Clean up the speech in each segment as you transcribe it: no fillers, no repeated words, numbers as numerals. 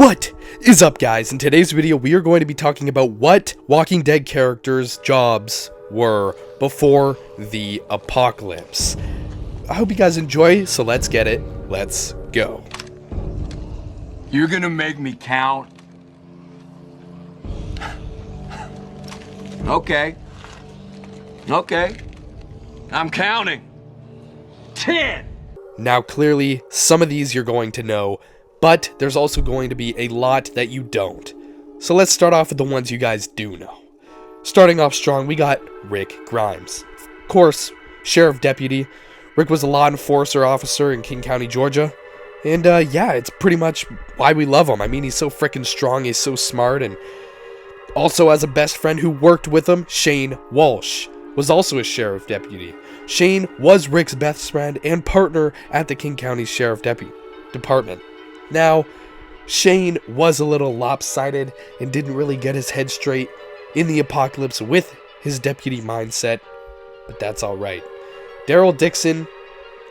What is up, guys? In today's video, we are going to be talking about what Walking Dead characters' jobs were before the apocalypse. I hope you guys enjoy, so let's get it. Let's go. You're gonna make me count? Okay. I'm counting. 10! Now, clearly, some of these you're going to know, but there's also going to be a lot that you don't. So let's start off with the ones you guys do know. Starting off strong, we got Rick Grimes. Of course, sheriff deputy. Rick was a law enforcer officer in King County, Georgia. And yeah, it's pretty much why we love him. I mean, he's so freaking strong, he's so smart, and also has a best friend who worked with him, Shane Walsh, was also a sheriff deputy. Shane was Rick's best friend and partner at the King County Sheriff Department. Now, Shane was a little lopsided and didn't really get his head straight in the apocalypse with his deputy mindset, but that's alright. Daryl Dixon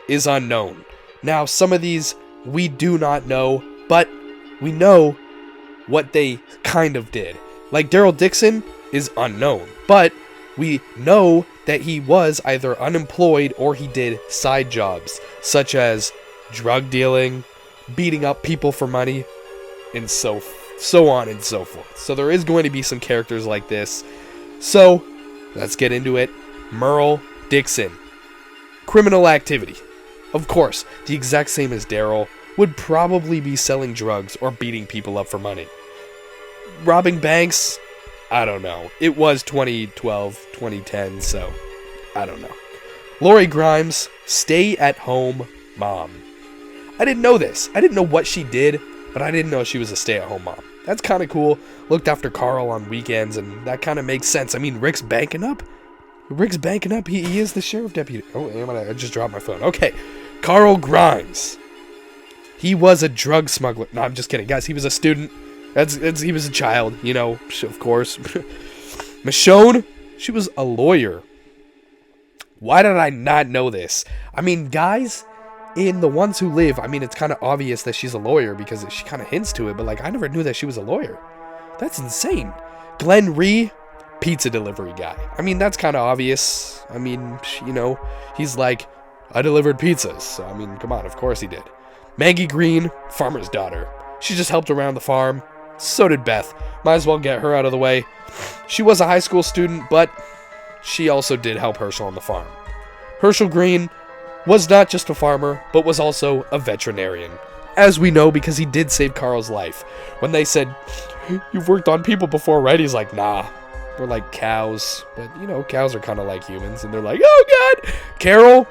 is unknown. Now, some of these we do not know, but we know what they kind of did. Like, Daryl Dixon is unknown, but we know that he was either unemployed or he did side jobs, such as drug dealing, beating up people for money, and so on and so forth. So there is going to be some characters like this. So, let's get into it. Merle Dixon. Criminal activity. Of course, the exact same as Daryl, would probably be selling drugs or beating people up for money. Robbing banks? I don't know. It was 2012, 2010, so I don't know. Lori Grimes, stay-at-home mom. I didn't know this. I didn't know what she did, but I didn't know she was a stay-at-home mom. That's kind of cool. Looked after Carl on weekends, and that kind of makes sense. I mean, Rick's banking up. He is the sheriff deputy. Oh, I just dropped my phone. Okay. Carl Grimes. He was a drug smuggler. No, I'm just kidding. Guys, he was a student. He was a child, you know, of course. Michonne, she was a lawyer. Why did I not know this? I mean, guys, in The Ones Who Live, I mean, it's kind of obvious that she's a lawyer because she kind of hints to it, but, like, I never knew that she was a lawyer. That's insane. Glenn Rhee, pizza delivery guy. I mean, that's kind of obvious. I mean, you know, he's like, I delivered pizzas. So, I mean, come on, of course he did. Maggie Green, farmer's daughter. She just helped around the farm. So did Beth. Might as well get her out of the way. She was a high school student, but she also did help Herschel on the farm. Herschel Green was not just a farmer, but was also a veterinarian. As we know, because he did save Carl's life. When they said, you've worked on people before, right? He's like, nah, we're like cows. But, you know, cows are kind of like humans. And they're like, oh, God. Carol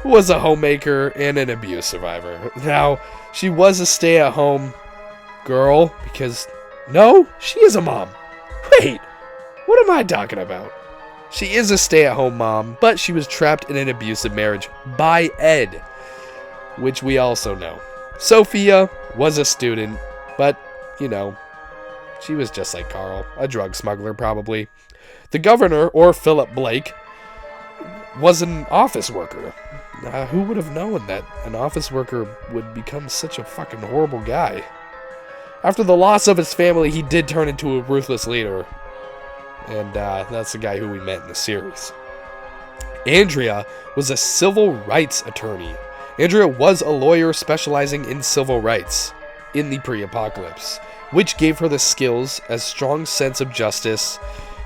was a homemaker and an abuse survivor. Now, she was a stay-at-home girl because, no, she is a mom. Wait, what am I talking about? She is a stay-at-home mom, but she was trapped in an abusive marriage by Ed, which we also know. Sophia was a student, but, you know, she was just like Carl, a drug smuggler probably. The governor, or Philip Blake, was an office worker. Who would have known that an office worker would become such a fucking horrible guy? After the loss of his family, he did turn into a ruthless leader. And that's the guy who we met in the series. Andrea was a civil rights attorney. Andrea was a lawyer specializing in civil rights in the pre-apocalypse, which gave her the skills as strong sense of justice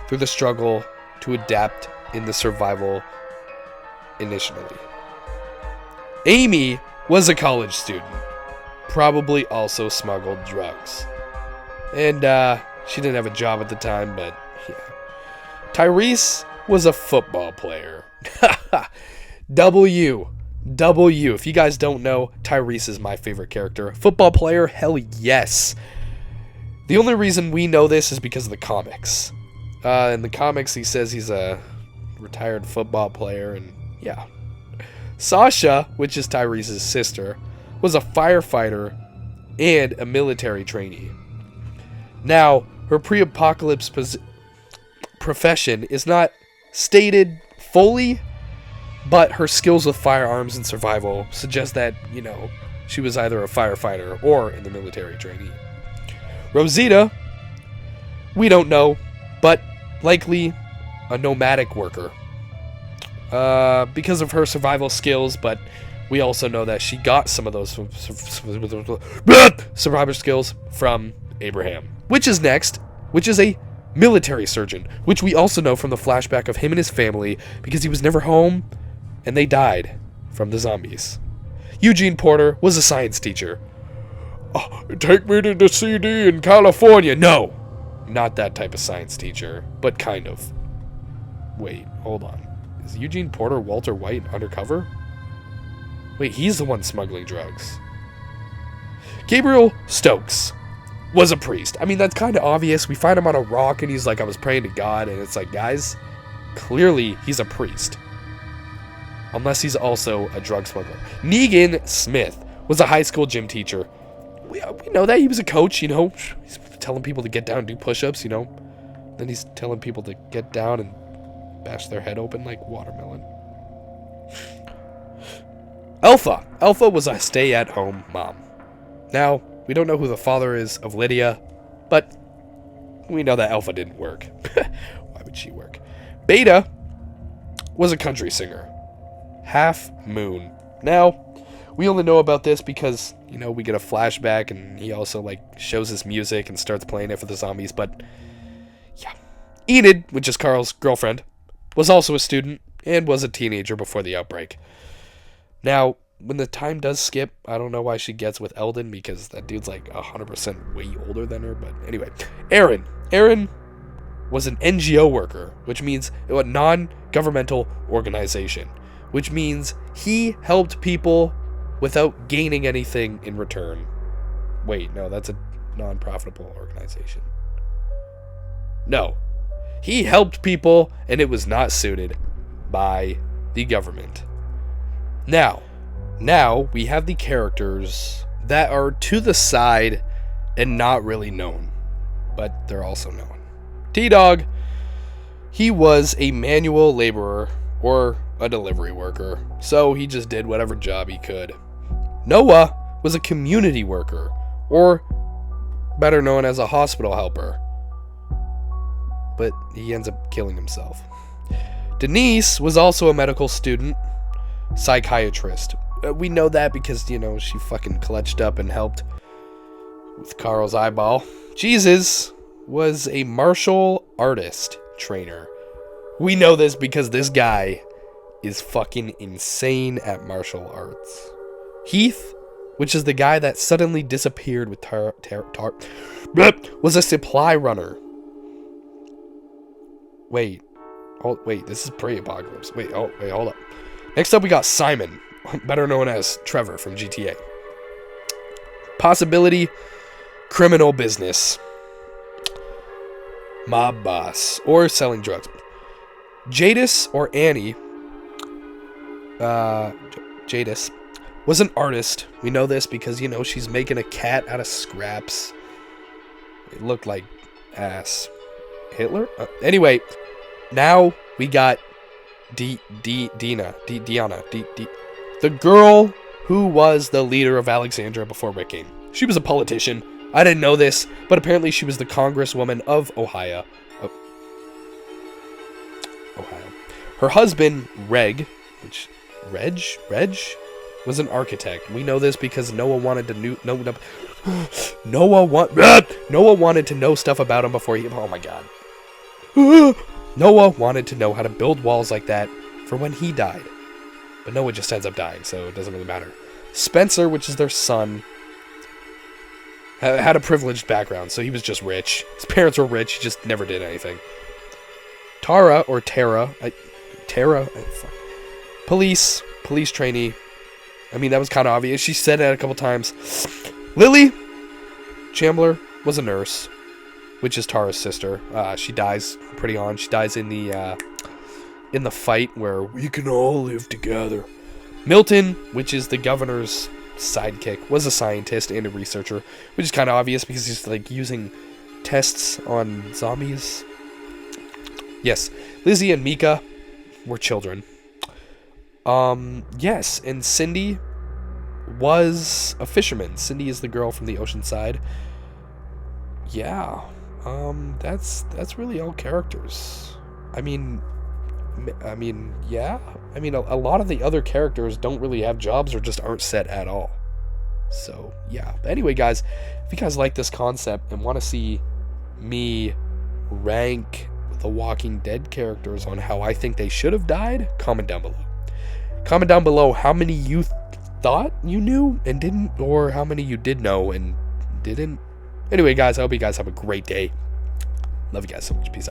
through the struggle to adapt in the survival initially. Amy was a college student. Probably also smuggled drugs. And she didn't have a job at the time, but yeah. Tyrese was a football player. W. If you guys don't know, Tyrese is my favorite character. Football player? Hell yes. The only reason we know this is because of the comics. In the comics, he says he's a retired football player, and yeah. Sasha, which is Tyrese's sister, was a firefighter and a military trainee. Now, her pre-apocalypse profession is not stated fully, but her skills with firearms and survival suggest that, you know, she was either a firefighter or in the military trainee. Rosita, we don't know, but likely a nomadic worker. Because of her survival skills, but we also know that she got some of those survivor skills from Abraham. Which is next, which is a military surgeon, which we also know from the flashback of him and his family, because he was never home, and they died from the zombies. Eugene Porter was a science teacher. Oh, take me to the CD in California. No, not that type of science teacher, but kind of. Wait, hold on. Is Eugene Porter Walter White undercover? Wait, he's the one smuggling drugs. Gabriel Stokes was a priest. I mean, that's kind of obvious. We find him on a rock and he's like, I was praying to God. And it's like, guys, clearly he's a priest. Unless he's also a drug smuggler. Negan Smith was a high school gym teacher. We know that. He was a coach, you know. He's telling people to get down and do push-ups, you know. Then he's telling people to get down and bash their head open like watermelon. Alpha was a stay-at-home mom. Now, we don't know who the father is of Lydia, but we know that Alpha didn't work. Why would she work? Beta was a country singer. Half Moon. Now, we only know about this because, you know, we get a flashback and he also, like, shows his music and starts playing it for the zombies, but, yeah. Enid, which is Carl's girlfriend, was also a student and was a teenager before the outbreak. Now, when the time does skip, I don't know why she gets with Eldon, because that dude's like 100% way older than her, but anyway. Aaron was an NGO worker, which means a non-governmental organization, which means he helped people without gaining anything in return. Wait, no, that's a non-profitable organization. No. He helped people, and it was not suited by the government. Now we have the characters that are to the side and not really known, but they're also known. T-Dog, he was a manual laborer or a delivery worker, so he just did whatever job he could. Noah was a community worker, or better known as a hospital helper, but he ends up killing himself. Denise was also a medical student, psychiatrist. We know that because, you know, she fucking clutched up and helped with Carl's eyeball. Jesus was a martial artist trainer. We know this because this guy is fucking insane at martial arts. Heath, which is the guy that suddenly disappeared with was a supply runner. Wait, this is pre-apocalypse. Wait, hold up. Next up, we got Simon, better known as Trevor from GTA. Possibility, criminal business, mob boss, or selling drugs. Jadis, or Annie, Jadis, was an artist. We know this because, you know, she's making a cat out of scraps. It looked like ass. Hitler? Anyway, now we got Diana, the girl who was the leader of Alexandria before Rick came. She was a politician. I didn't know this, but apparently she was the congresswoman of Ohio. Her husband, Reg, was an architect. We know this because Noah wanted to Noah wanted to know stuff about him before he. Oh my god. Noah wanted to know how to build walls like that for when he died. But Noah just ends up dying, so it doesn't really matter. Spencer, which is their son, had a privileged background, so he was just rich. His parents were rich, he just never did anything. Tara, or Tara, police trainee. I mean, that was kind of obvious. She said it a couple times. Lily Chandler was a nurse, which is Tara's sister. She dies pretty on. She dies in the fight where we can all live together. Milton, which is the governor's sidekick, was a scientist and a researcher, which is kind of obvious because he's like using tests on zombies. Yes, Lizzie and Mika were children. Yes, and Cindy was a fisherman. Cindy is the girl from the ocean side. yeah, that's really all characters. I mean, yeah. I mean, a lot of the other characters don't really have jobs or just aren't set at all. So, yeah. But anyway, guys, if you guys like this concept and want to see me rank the Walking Dead characters on how I think they should have died, comment down below. Comment down below how many you thought you knew and didn't, or how many you did know and didn't. Anyway, guys, I hope you guys have a great day. Love you guys so much. Peace out.